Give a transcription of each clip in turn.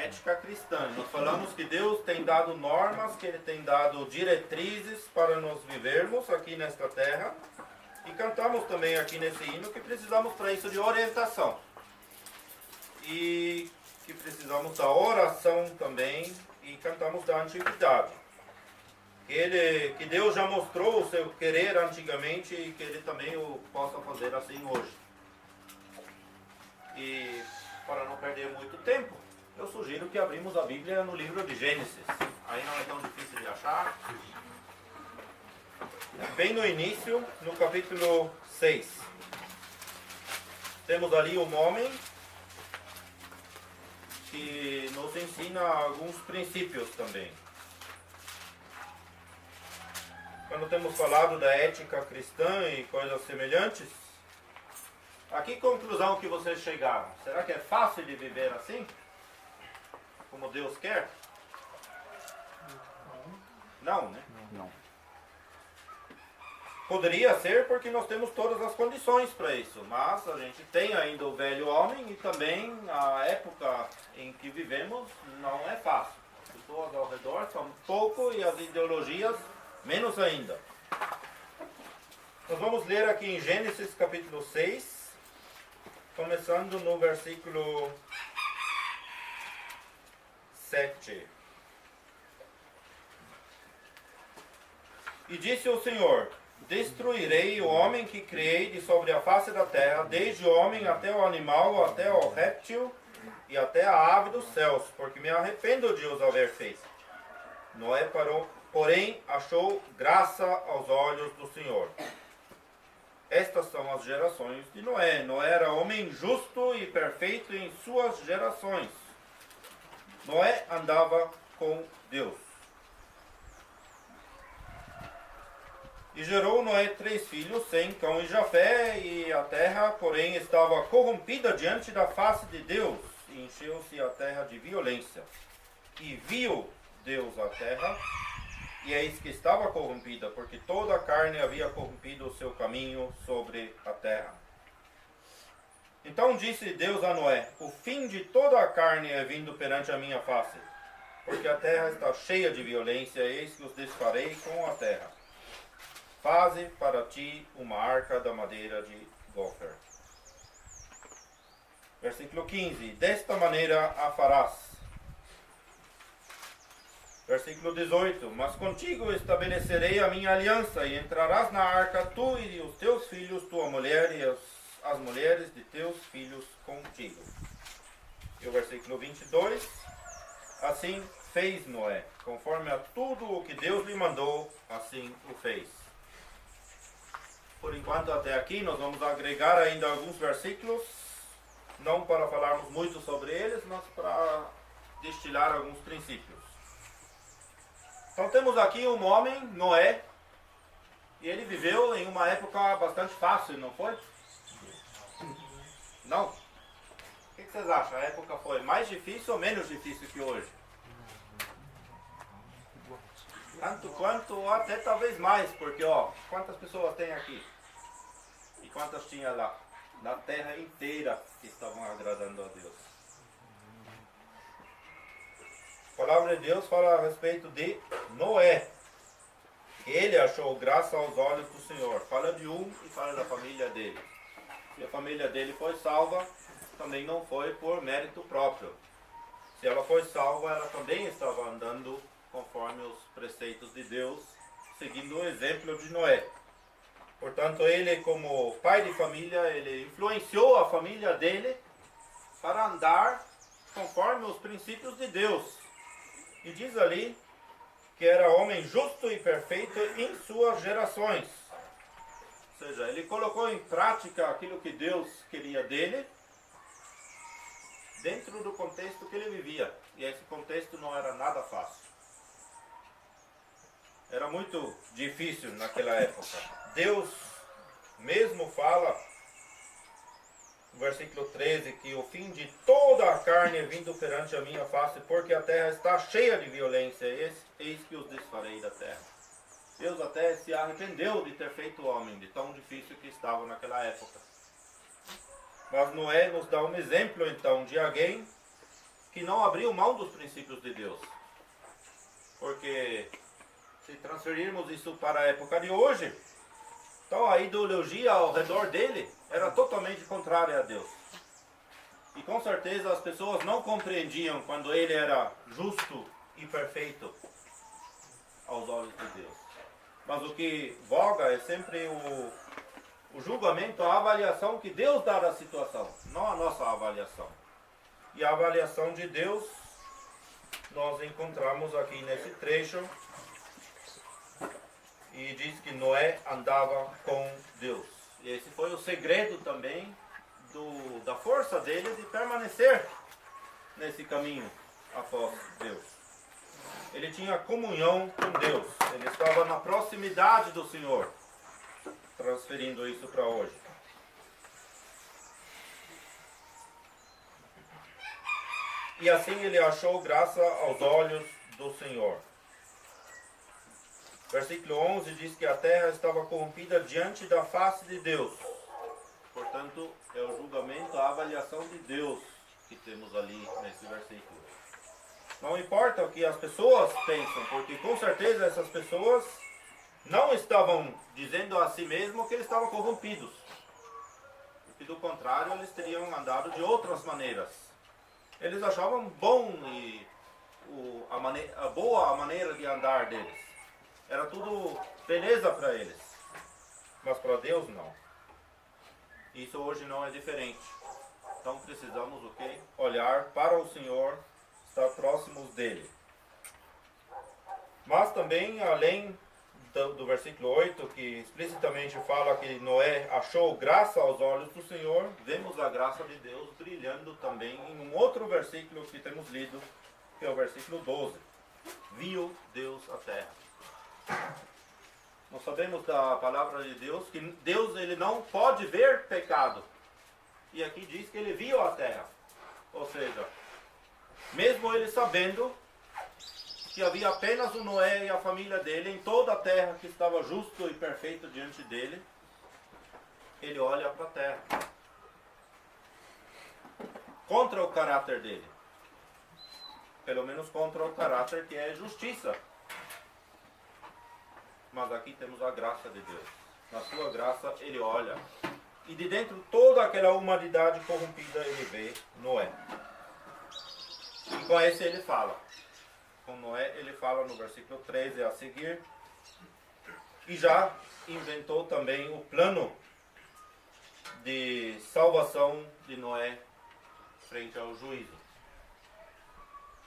ética cristã. Nós falamos que Deus tem dado normas, que Ele tem dado diretrizes para nós vivermos aqui nesta terra. E cantamos também aqui nesse hino que precisamos para isso de orientação. E que precisamos da oração também, e cantamos da antiguidade. Que Deus já mostrou o seu querer antigamente e que Ele também o possa fazer assim hoje. E para não perder muito tempo, eu sugiro que abrimos a Bíblia no livro de Gênesis. Aí não é tão difícil de achar. Bem no início, no capítulo 6. Temos ali um homem que nos ensina alguns princípios também. Quando temos falado da ética cristã e coisas semelhantes, a que conclusão que vocês chegaram? Será que é fácil de viver assim? Como Deus quer? Não, né? Não. Poderia ser porque nós temos todas as condições para isso, mas a gente tem ainda o velho homem e também a época em que vivemos não é fácil. As pessoas ao redor são pouco e as ideologias menos ainda. Nós vamos ler aqui em Gênesis capítulo 6, começando no versículo 7. E disse o Senhor: destruirei o homem que criei de sobre a face da terra, desde o homem até o animal, até o réptil e até a ave dos céus, porque me arrependo de os haver feito. Noé parou, porém achou graça aos olhos do Senhor. Estas são as gerações de Noé. Noé era homem justo e perfeito em suas gerações. Noé andava com Deus. E gerou Noé 3 filhos, Sem, Cão e Jafé, e a terra, porém, estava corrompida diante da face de Deus, e encheu-se a terra de violência. E viu Deus a terra, e eis que estava corrompida, porque toda a carne havia corrompido o seu caminho sobre a terra. Então disse Deus a Noé: o fim de toda a carne é vindo perante a minha face, porque a terra está cheia de violência, eis que os desfarei com a terra. Faze para ti uma arca da madeira de gofer. Versículo 15. Desta maneira a farás. Versículo 18. Mas contigo estabelecerei a minha aliança, e entrarás na arca, tu e os teus filhos, tua mulher e as mulheres de teus filhos contigo. E o versículo 22. Assim fez Noé, conforme a tudo o que Deus lhe mandou, assim o fez. Por enquanto, até aqui, nós vamos agregar ainda alguns versículos, não para falarmos muito sobre eles, mas para destilar alguns princípios. Então temos aqui um homem, Noé, e ele viveu em uma época bastante fácil, não foi? Não? O que vocês acham? A época foi mais difícil ou menos difícil que hoje? Tanto quanto, ou até talvez mais, porque ó, quantas pessoas tem aqui? E quantas tinha lá? Na terra inteira que estavam agradando a Deus. A palavra de Deus fala a respeito de Noé. Ele achou graça aos olhos do Senhor. Fala de um e fala da família dele. Se a família dele foi salva, também não foi por mérito próprio. Se ela foi salva, ela também estava andando conforme os preceitos de Deus, seguindo o exemplo de Noé. Portanto, ele, como pai de família, ele influenciou a família dele para andar conforme os princípios de Deus. E diz ali que era homem justo e perfeito em suas gerações. Ou seja, ele colocou em prática aquilo que Deus queria dele, dentro do contexto que ele vivia. E esse contexto não era nada fácil. Era muito difícil naquela época. Deus mesmo fala, no versículo 13, que o fim de toda a carne é vindo perante a minha face, porque a terra está cheia de violência, eis que os desfarei da terra. Deus até se arrependeu de ter feito o homem, de tão difícil que estava naquela época. Mas Noé nos dá um exemplo então de alguém que não abriu mão dos princípios de Deus. Porque se transferirmos isso para a época de hoje, então a ideologia ao redor dele era totalmente contrária a Deus. E com certeza as pessoas não compreendiam quando ele era justo e perfeito aos olhos de Deus. Mas o que voga é sempre o julgamento, a avaliação que Deus dá da situação, não a nossa avaliação. E a avaliação de Deus nós encontramos aqui nesse trecho. E diz que Noé andava com Deus. E esse foi o segredo também da força dele de permanecer nesse caminho após Deus. Ele tinha comunhão com Deus. Ele estava na proximidade do Senhor. Transferindo isso para hoje. E assim ele achou graça aos olhos do Senhor. Versículo 11 diz que a terra estava corrompida diante da face de Deus. Portanto, é o julgamento, a avaliação de Deus que temos ali nesse versículo. Não importa o que as pessoas pensam, porque com certeza essas pessoas não estavam dizendo a si mesmas que eles estavam corrompidos. Porque do contrário, eles teriam andado de outras maneiras. Eles achavam bom e boa a maneira de andar deles. Era tudo beleza para eles. Mas para Deus não. Isso hoje não é diferente. Então precisamos o quê? Olhar para o Senhor, estar próximos dele. Mas também, além do versículo 8, que explicitamente fala que Noé achou graça aos olhos do Senhor, vemos a graça de Deus brilhando também em um outro versículo que temos lido, que é o versículo 12. Viu Deus a terra. Nós sabemos da palavra de Deus que Deus ele não pode ver pecado. E aqui diz que ele viu a terra. Ou seja, mesmo ele sabendo que havia apenas o Noé e a família dele em toda a terra que estava justo e perfeito diante dele, ele olha para a terra. Contra o caráter dele. Pelo menos contra o caráter que é justiça. Mas aqui temos a graça de Deus. Na sua graça ele olha. E de dentro de toda aquela humanidade corrompida ele vê Noé. E com esse ele fala. Com Noé ele fala no versículo 13 a seguir. E já inventou também o plano de salvação de Noé frente ao juízo.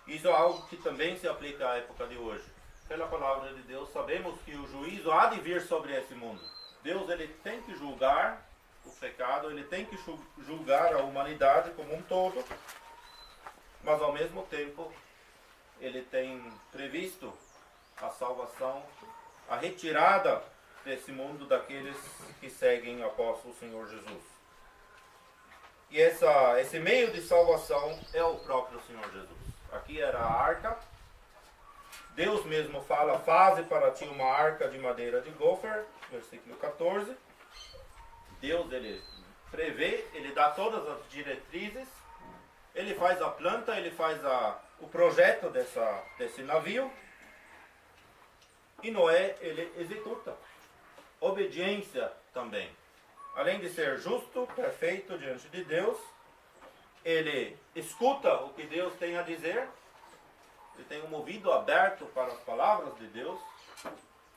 Isso é algo que também se aplica à época de hoje. Pela palavra de Deus, sabemos que o juízo há de vir sobre esse mundo. Deus ele tem que julgar o pecado, ele tem que julgar a humanidade como um todo, mas ao mesmo tempo ele tem previsto a salvação, a retirada desse mundo daqueles que seguem após o Senhor Jesus. E esse meio de salvação é o próprio Senhor Jesus. Aqui era a arca. Deus mesmo fala, faze para ti uma arca de madeira de gofer, versículo 14. Deus, ele prevê, ele dá todas as diretrizes, ele faz a planta, ele faz o projeto desse navio, e Noé, ele executa. Obediência também. Além de ser justo, perfeito diante de Deus, ele escuta o que Deus tem a dizer, ele tem um ouvido aberto para as palavras de Deus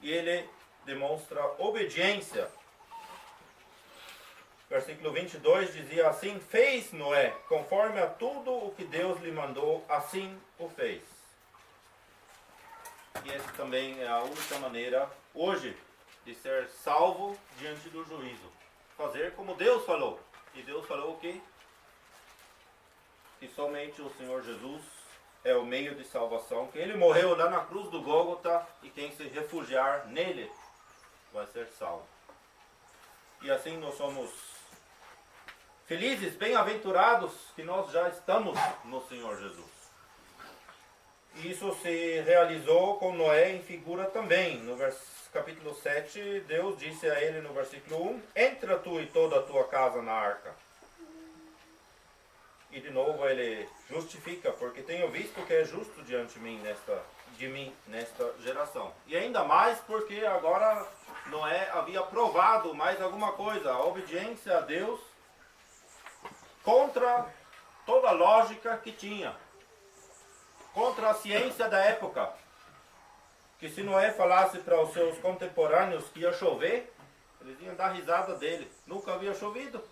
e ele demonstra obediência. Versículo 22 dizia assim: fez Noé conforme a tudo o que Deus lhe mandou, assim o fez. E essa também é a única maneira hoje de ser salvo diante do juízo. Fazer como Deus falou. E Deus falou o quê? Que somente o Senhor Jesus é o meio de salvação, que ele morreu lá na cruz do Gólgota e quem se refugiar nele vai ser salvo. E assim nós somos felizes, bem-aventurados que nós já estamos no Senhor Jesus. E isso se realizou com Noé em figura também. No capítulo 7, Deus disse a ele no versículo 1: entra tu e toda a tua casa na arca. E de novo ele justifica, porque tenho visto que é justo diante de mim nesta geração. E ainda mais porque agora Noé havia provado mais alguma coisa, a obediência a Deus contra toda a lógica que tinha, contra a ciência da época. Que se Noé falasse para os seus contemporâneos que ia chover, eles iam dar risada dele. Nunca havia chovido.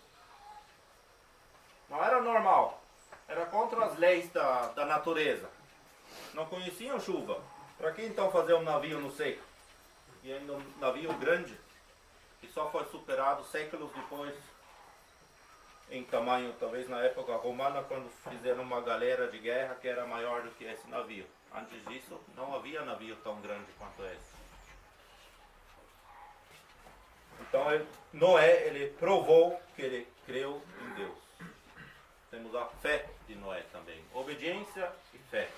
Não era normal. Era contra as leis da natureza. Não conheciam chuva. Para que então fazer um navio no seco? E ainda um navio grande, que só foi superado séculos depois, em tamanho, talvez na época romana, quando fizeram uma galera de guerra que era maior do que esse navio. Antes disso, não havia navio tão grande quanto esse. Então, Noé, ele provou que ele creu em Deus. Temos a fé de Noé também. Obediência e fé.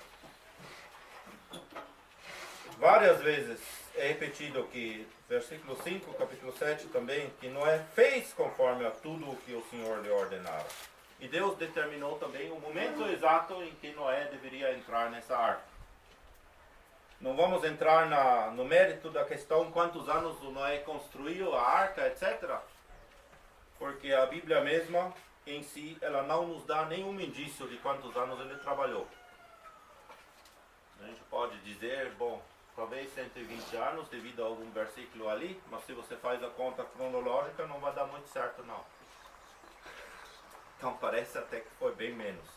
Várias vezes é repetido que, versículo 5, capítulo 7 também, que Noé fez conforme a tudo o que o Senhor lhe ordenara. E Deus determinou também o momento exato em que Noé deveria entrar nessa arca. Não vamos entrar no mérito da questão quantos anos o Noé construiu a arca, etc. Porque a Bíblia mesma, em si, ela não nos dá nenhum indício de quantos anos ele trabalhou. A gente pode dizer, bom, talvez 120 anos devido a algum versículo ali, mas se você faz a conta cronológica não vai dar muito certo não. Então parece até que foi bem menos.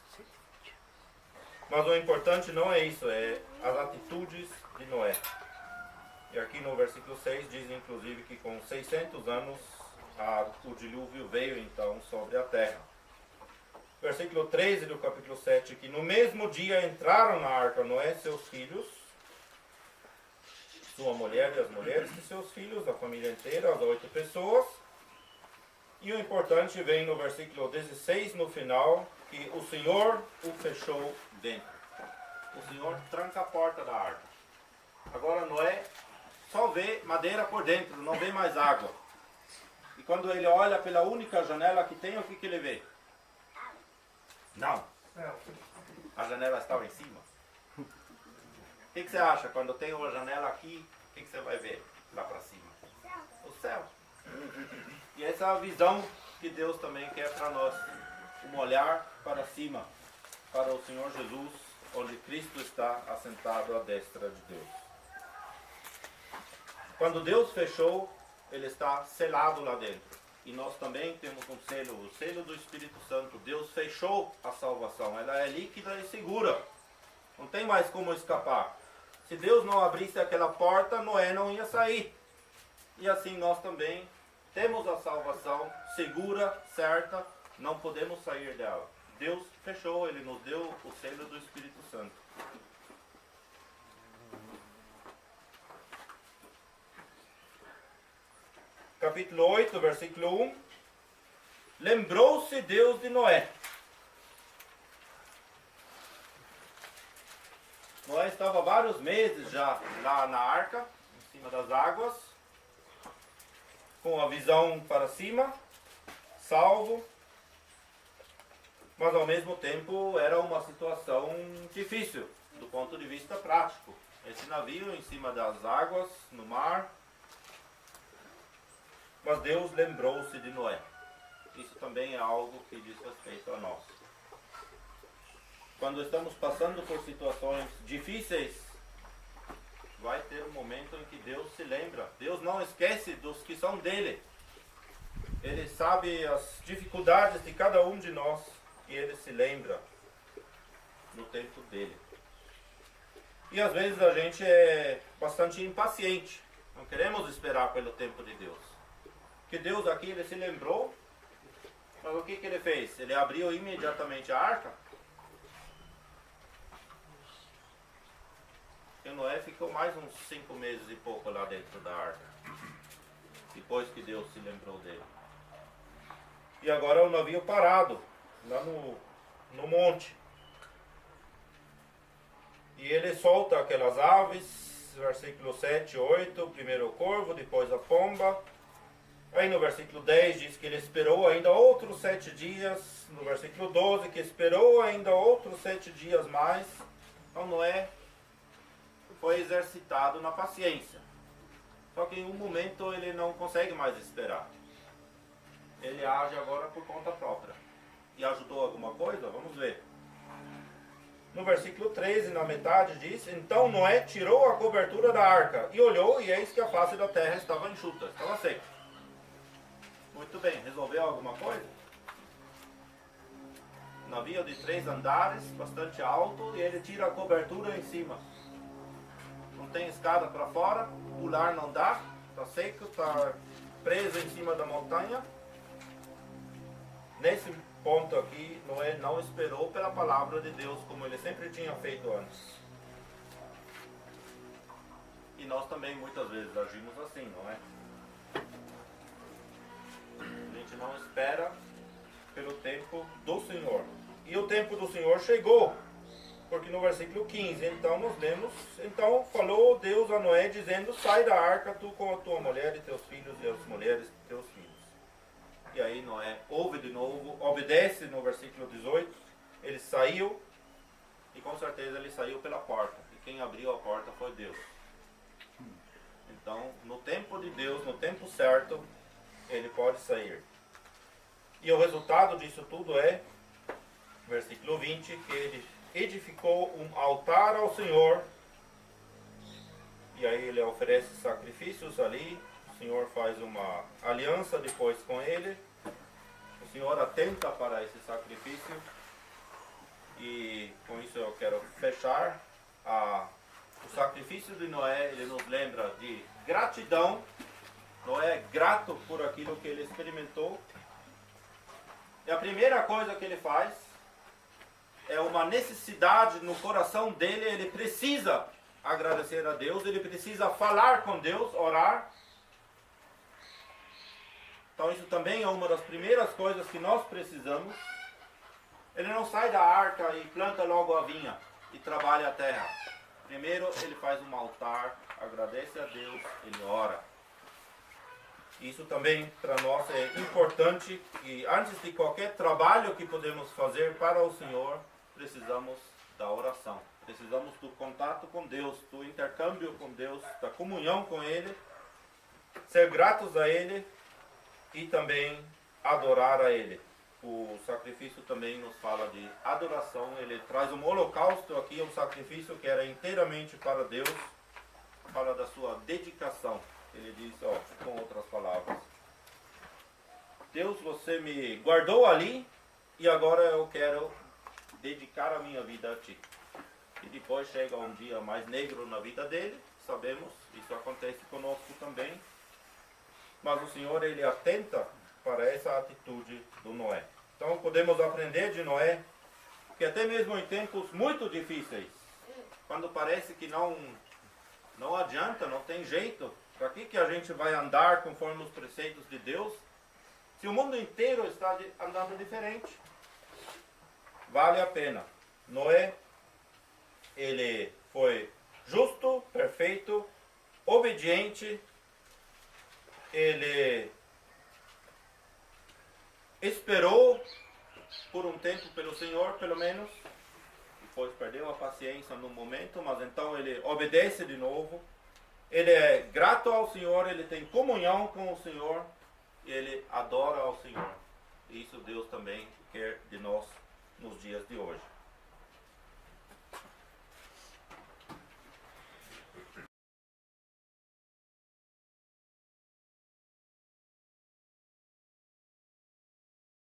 Mas o importante não é isso, é as atitudes de Noé. E aqui no versículo 6 diz inclusive que com 600 anos o dilúvio veio então sobre a terra. Versículo 13 do capítulo 7, que no mesmo dia entraram na arca Noé e seus filhos, sua mulher e as mulheres de seus filhos, a família inteira, as 8 pessoas. E o importante vem no versículo 16, no final, que o Senhor o fechou dentro. O Senhor tranca a porta da arca. Agora Noé só vê madeira por dentro, não vê mais água. E quando ele olha pela única janela que tem, o que ele vê? Não. A janela estava em cima. O que você acha? Quando tem uma janela aqui, o que você vai ver lá para cima? O céu. E essa é a visão que Deus também quer para nós. Um olhar para cima, para o Senhor Jesus, onde Cristo está assentado à destra de Deus. Quando Deus fechou, Ele está selado lá dentro. E nós também temos um selo, o selo do Espírito Santo. Deus fechou a salvação, ela é líquida e segura. Não tem mais como escapar. Se Deus não abrisse aquela porta, Noé não ia sair. E assim nós também temos a salvação segura, certa, não podemos sair dela. Deus fechou, Ele nos deu o selo do Espírito Santo. Capítulo 8, versículo 1. Lembrou-se Deus de Noé. Noé estava vários meses já lá na arca, em cima das águas, com a visão para cima, salvo, mas ao mesmo tempo era uma situação difícil do ponto de vista prático. Esse navio em cima das águas, no mar, mas Deus lembrou-se de Noé. Isso também é algo que diz respeito a nós. Quando estamos passando por situações difíceis, vai ter um momento em que Deus se lembra. Deus não esquece dos que são dele. Ele sabe as dificuldades de cada um de nós e Ele se lembra no tempo dele. E às vezes a gente é bastante impaciente. Não queremos esperar pelo tempo de Deus. Que Deus aqui, Ele se lembrou, mas o que Ele fez? Ele abriu imediatamente a arca. E Noé ficou mais uns 5 meses e pouco lá dentro da arca, depois que Deus se lembrou dele. E agora o navio parado, lá no monte. E ele solta aquelas aves, versículo 7, 8, primeiro o corvo, depois a pomba, Aí no versículo 10 diz que ele esperou ainda outros 7 dias. No versículo 12 que esperou ainda outros 7 dias mais. Então Noé foi exercitado na paciência. Só que em um momento ele não consegue mais esperar. Ele age agora por conta própria. E ajudou alguma coisa? Vamos ver. No versículo 13, na metade, diz: Então Noé tirou a cobertura da arca e olhou, e eis que a face da terra estava enxuta, estava seca. Muito bem, resolveu alguma coisa? Um navio de 3 andares, bastante alto, e ele tira a cobertura em cima. Não tem escada para fora, pular não dá, está seco, está preso em cima da montanha. Nesse ponto aqui, Noé não esperou pela palavra de Deus, como ele sempre tinha feito antes. E nós também muitas vezes agimos assim, não é? A gente não espera pelo tempo do Senhor. E o tempo do Senhor chegou. Porque no versículo 15, então nós lemos: Então falou Deus a Noé, dizendo: Sai da arca, tu com a tua mulher e teus filhos e as mulheres de teus filhos. E aí Noé ouve de novo, obedece no versículo 18. Ele saiu, e com certeza ele saiu pela porta. E quem abriu a porta foi Deus. Então, no tempo de Deus, no tempo certo, ele pode sair. E o resultado disso tudo é, versículo 20, que ele edificou um altar ao Senhor. E aí ele oferece sacrifícios ali. O Senhor faz uma aliança depois com ele. O Senhor atenta para esse sacrifício. E com isso eu quero fechar. O sacrifício de Noé, ele nos lembra de gratidão. Noé é grato por aquilo que ele experimentou. E a primeira coisa que ele faz é uma necessidade no coração dele. Ele precisa agradecer a Deus, ele precisa falar com Deus, orar. Então isso também é uma das primeiras coisas que nós precisamos. Ele não sai da arca e planta logo a vinha e trabalha a terra. Primeiro ele faz um altar, agradece a Deus, ele ora. Isso também para nós é importante, e antes de qualquer trabalho que podemos fazer para o Senhor, precisamos da oração. Precisamos do contato com Deus, do intercâmbio com Deus, da comunhão com Ele, ser gratos a Ele e também adorar a Ele. O sacrifício também nos fala de adoração. Ele traz um holocausto aqui, um sacrifício que era inteiramente para Deus, fala da sua dedicação. Ele diz, com outras palavras: Deus, você me guardou ali e agora eu quero dedicar a minha vida a Ti. E depois chega um dia mais negro na vida dele, sabemos, isso acontece conosco também. Mas o Senhor, Ele atenta para essa atitude do Noé. Então podemos aprender de Noé que até mesmo em tempos muito difíceis, quando parece que não adianta, não tem jeito, para que a gente vai andar conforme os preceitos de Deus, se o mundo inteiro está andando diferente? Vale a pena. Noé, ele foi justo, perfeito, obediente, ele esperou por um tempo pelo Senhor, pelo menos, depois perdeu a paciência no momento, mas então ele obedece de novo. Ele é grato ao Senhor, ele tem comunhão com o Senhor, e ele adora ao Senhor. E isso Deus também quer de nós nos dias de hoje.